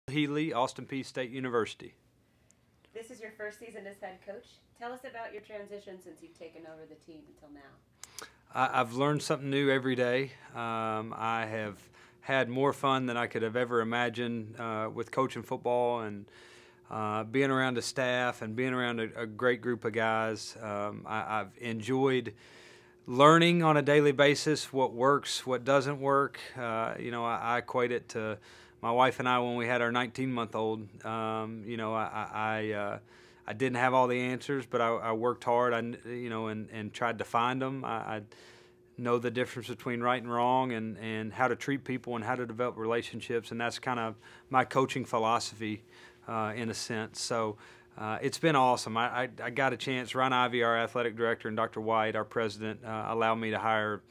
Healy, Austin Peay State University. This is your first season as head coach. Tell us about your transition since you've taken over the team until now. I've learned something new every day. I have had more fun than I could have ever imagined with coaching football and being around the staff and being around a great group of guys. I've enjoyed learning on a daily basis what works, what doesn't work. I equate it to my wife and I when we had our 19-month-old. I didn't have all the answers, but I worked hard. And tried to find them. I know the difference between right and wrong, and how to treat people and how to develop relationships, and that's kind of my coaching philosophy in a sense. So it's been awesome. I got a chance. Ron Ivy, our athletic director, and Dr. White, our president, allowed me to hire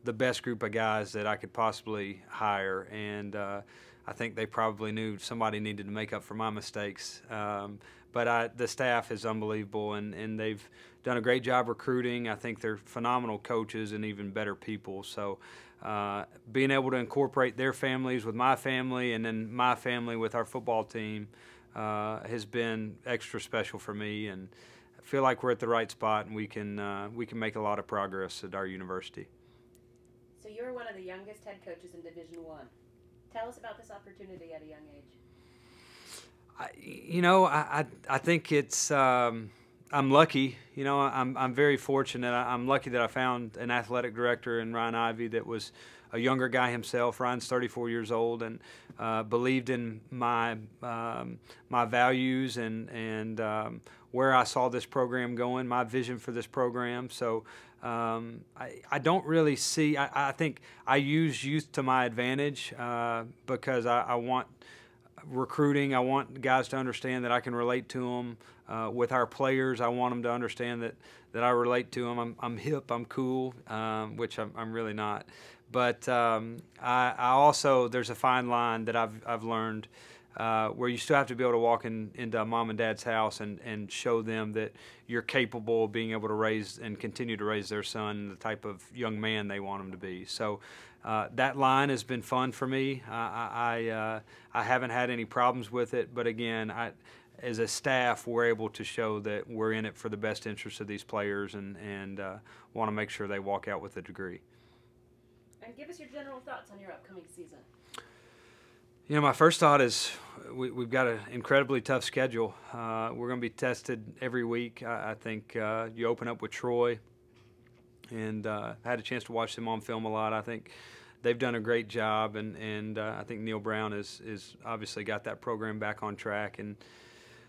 the best group of guys that I could possibly hire, and I think they probably knew somebody needed to make up for my mistakes. But the staff is unbelievable, and they've done a great job recruiting. I think they're phenomenal coaches and even better people. So being able to incorporate their families with my family and then my family with our football team has been extra special for me, and I feel like we're at the right spot, and we can make a lot of progress at our university. So you're one of the youngest head coaches in Division I. Tell us about this opportunity at a young age. I think it's I'm lucky. I'm very fortunate. I'm lucky that I found an athletic director in Ryan Ivy that was a younger guy himself. Ryan's 34 years old and believed in my values and where I saw this program going, my vision for this program. So I don't really see. I think I use youth to my advantage because I want recruiting. I want guys to understand that I can relate to them. With our players, I want them to understand that I relate to them. I'm hip, I'm cool, which I'm really not. But I also, there's a fine line that I've learned where you still have to be able to walk into mom and dad's house and show them that you're capable of being able to raise and continue to raise their son the type of young man they want him to be. So that line has been fun for me. I haven't had any problems with it, but again, as a staff, we're able to show that we're in it for the best interest of these players and want to make sure they walk out with a degree. And give us your general thoughts on your upcoming season. My first thought is we've got an incredibly tough schedule. We're going to be tested every week. I think you open up with Troy, and had a chance to watch them on film a lot. I think they've done a great job, and I think Neil Brown is obviously got that program back on track. And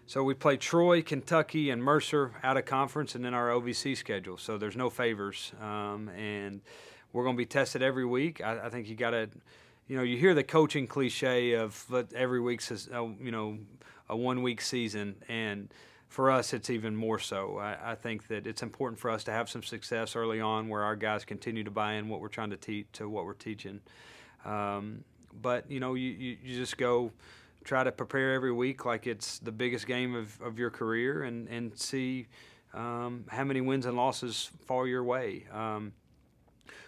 so we play Troy, Kentucky, and Mercer out of conference, and then our OVC schedule. So there's no favors, and we're going to be tested every week. I think you got to. You hear the coaching cliche of every week's a 1-week season, and for us it's even more so. I think that it's important for us to have some success early on where our guys continue to buy in what we're trying to teach to what we're teaching. But you just go try to prepare every week like it's the biggest game of your career and see how many wins and losses fall your way.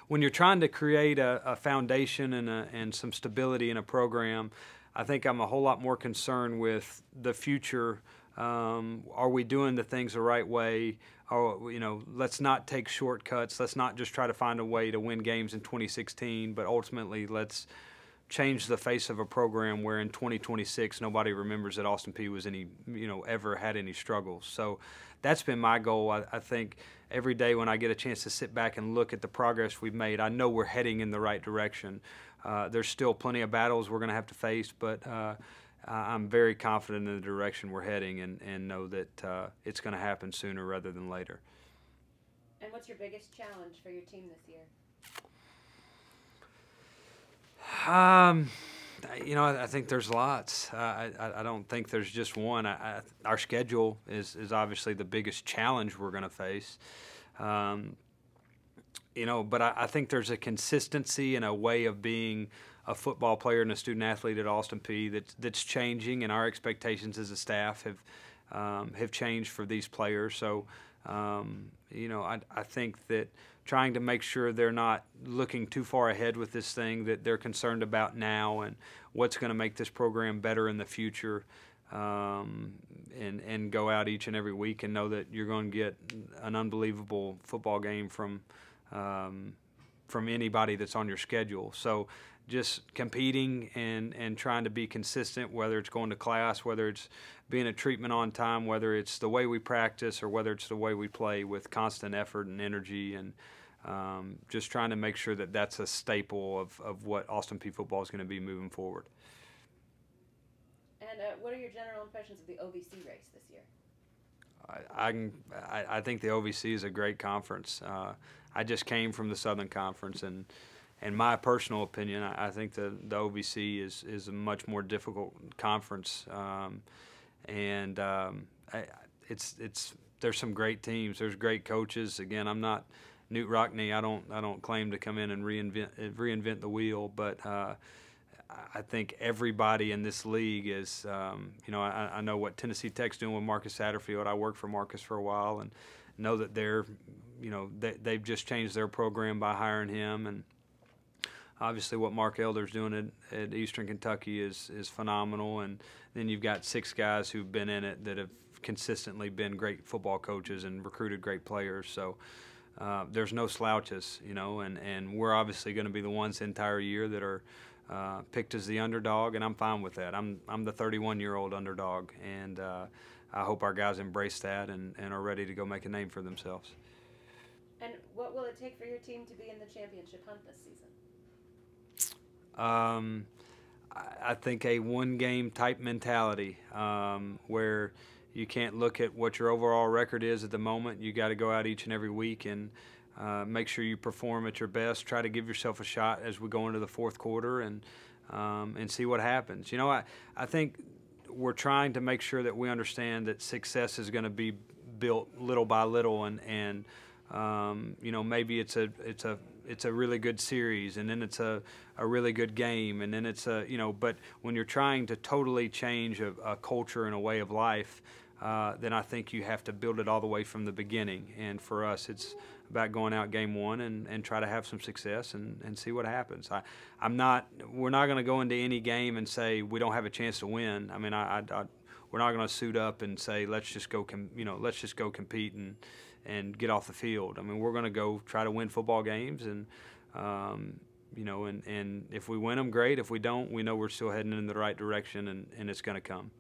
When you're trying to create a foundation and some stability in a program, I think I'm a whole lot more concerned with the future. Are we doing the things the right way? Or, let's not take shortcuts. Let's not just try to find a way to win games in 2016, but ultimately let's change the face of a program where in 2026 nobody remembers that Austin Peay was ever had any struggles. So that's been my goal. I think every day when I get a chance to sit back and look at the progress we've made, I know we're heading in the right direction. There's still plenty of battles we're going to have to face, but I'm very confident in the direction we're heading and know that it's going to happen sooner rather than later. And what's your biggest challenge for your team this year? I think there's lots. I don't think there's just one. Our schedule is obviously the biggest challenge we're going to face. But I think there's a consistency and a way of being a football player and a student athlete at Austin Peay that's changing, and our expectations as a staff have changed for these players. So I think that trying to make sure they're not looking too far ahead with this thing, that they're concerned about now and what's going to make this program better in the future, and go out each and every week and know that you're going to get an unbelievable football game from anybody that's on your schedule. So just competing and trying to be consistent, whether it's going to class, whether it's being at treatment on time, whether it's the way we practice or whether it's the way we play with constant effort and energy, and just trying to make sure that that's a staple of what Austin Peay football is going to be moving forward. And what are your general impressions of the OVC race this year? I think the OVC is a great conference. I just came from the Southern Conference, and in my personal opinion, I think the OVC is a much more difficult conference, there's some great teams. There's great coaches. Again, I'm not Newt Rockne. I don't claim to come in and reinvent the wheel, but I think everybody in this league is, I know what Tennessee Tech's doing with Marcus Satterfield. I worked for Marcus for a while and know that they've just changed their program by hiring him. And obviously what Mark Elder's doing at Eastern Kentucky is phenomenal. And then you've got 6 guys who've been in it that have consistently been great football coaches and recruited great players. So there's no slouches, and we're obviously going to be the ones the entire year that are picked as the underdog, and I'm fine with that. I'm the 31-year-old underdog, and I hope our guys embrace that and are ready to go make a name for themselves. And what will it take for your team to be in the championship hunt this season? I think a one-game type mentality, where you can't look at what your overall record is at the moment. You got to go out each and every week and make sure you perform at your best. Try to give yourself a shot as we go into the fourth quarter and see what happens. I think we're trying to make sure that we understand that success is going to be built little by little, and maybe it's a really good series, and then it's a really good game, and then it's but when you're trying to totally change a culture and a way of life, then I think you have to build it all the way from the beginning. And for us, it's about going out game one and try to have some success and see what happens. We're not going to go into any game and say we don't have a chance to win. I mean, we're not going to suit up and say let's just go compete and get off the field. I mean, we're going to go try to win football games, and and if we win them, great. If we don't, we know we're still heading in the right direction, and it's going to come.